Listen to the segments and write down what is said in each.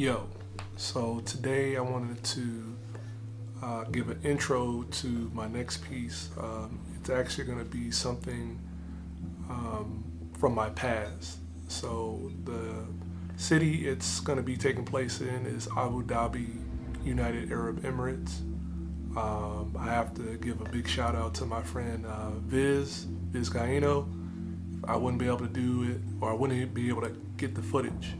Yo, so today I wanted to give an intro to my next piece. It's actually going to be something from my past. So the city it's going to be taking place in is Abu Dhabi, United Arab Emirates. I have to give a big shout out to my friend Viz Gaino. I wouldn't be able to do it, or I wouldn't be able to get the footage.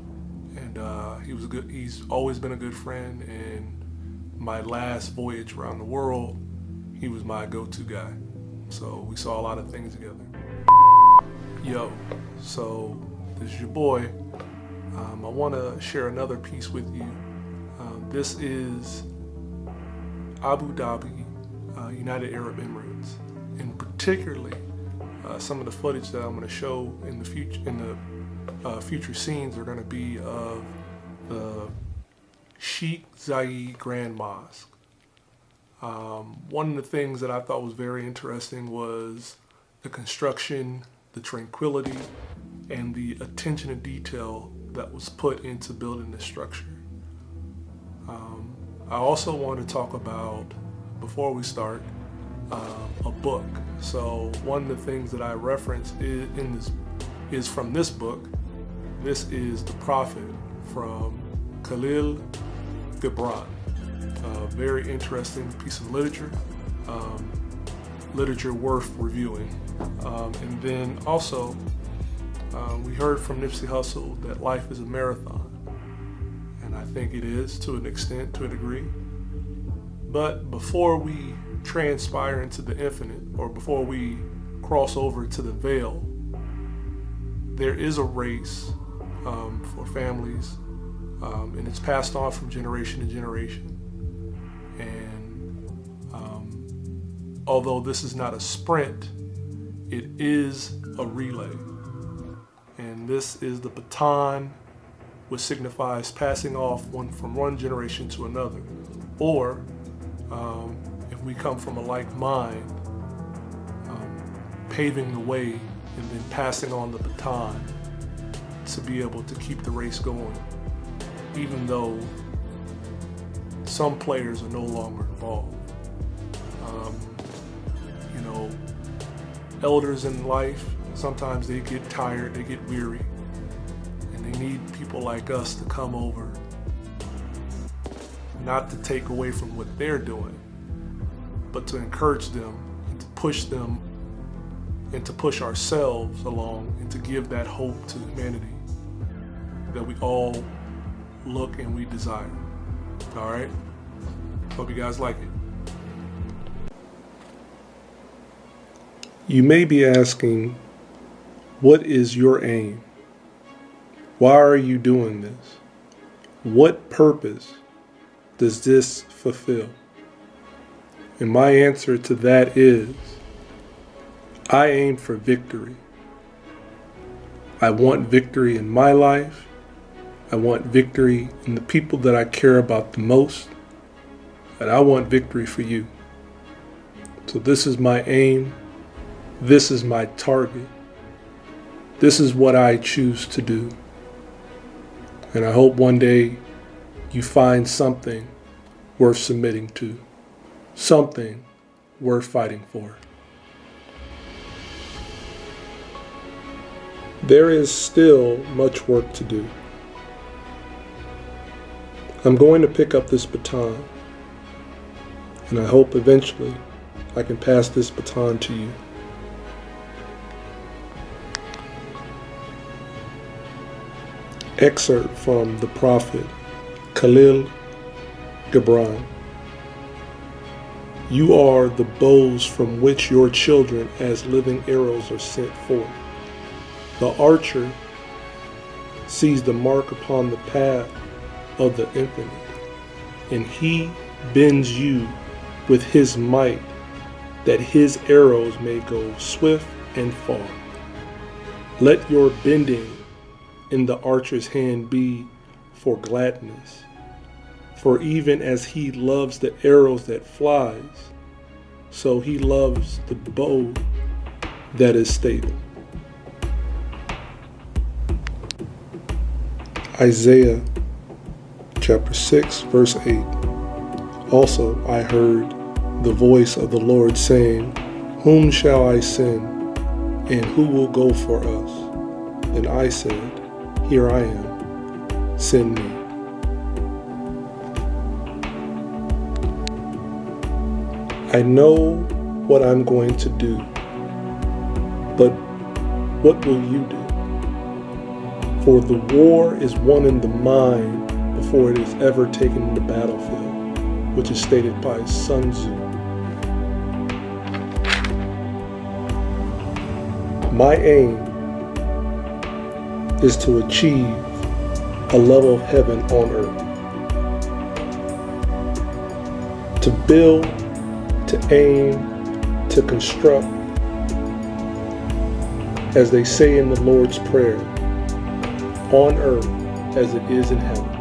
And he was a good. He's always been a good friend. And my last voyage around the world, he was my go-to guy. So we saw a lot of things together. Yo, so this is your boy. I want to share another piece with you. This is Abu Dhabi, United Arab Emirates, and particularly some of the footage that I'm going to show in the future. Future scenes are going to be of the Sheik Zayed Grand Mosque. One of the things that I thought was very interesting was the construction, the tranquility, and the attention to detail that was put into building this structure. I also want to talk about, before we start, a book. So one of the things that I reference is from this book. This is The Prophet from Sheik Gibran. A very interesting piece of literature, literature worth reviewing. And then also, we heard from Nipsey Hussle that life is a marathon. And I think it is to an extent, to a degree. But before we transpire into the infinite, or before we cross over to the veil, there is a race for families, and it's passed on from generation to generation. And although this is not a sprint, it is a relay. And this is the baton, which signifies passing off from one generation to another. Or, if we come from a like mind, paving the way and then passing on the baton to be able to keep the race going, even though some players are no longer involved. Elders in life, sometimes they get tired, they get weary, and they need people like us to come over, not to take away from what they're doing, but to encourage them and to push them and to push ourselves along and to give that hope to humanity that we all look and we desire. All right? Hope you guys like it. You may be asking, what is your aim? Why are you doing this? What purpose does this fulfill? And my answer to that is, I aim for victory. I want victory in my life. I want victory in the people that I care about the most. And I want victory for you. So this is my aim. This is my target. This is what I choose to do. And I hope one day you find something worth submitting to. Something worth fighting for. There is still much work to do. I'm going to pick up this baton, and I hope eventually I can pass this baton to you. Excerpt from The Prophet, Sheik Gibran. You are the bows from which your children as living arrows are sent forth. The archer sees the mark upon the path of the infinite, and he bends you with his might, that his arrows may go swift and far. Let your bending in the archer's hand be for gladness, for even as he loves the arrows that flies, so he loves the bow that is stable. Isaiah chapter 6, verse 8. Also I heard the voice of the Lord saying, Whom shall I send, and who will go for us? And I said, Here I am, send me. I know what I'm going to do, but what will you do? For the war is won in the mind before it is ever taken the battlefield, which is stated by Sun Tzu. My aim is to achieve a level of heaven on earth. To build, to aim, to construct, as they say in the Lord's Prayer, on earth as it is in heaven.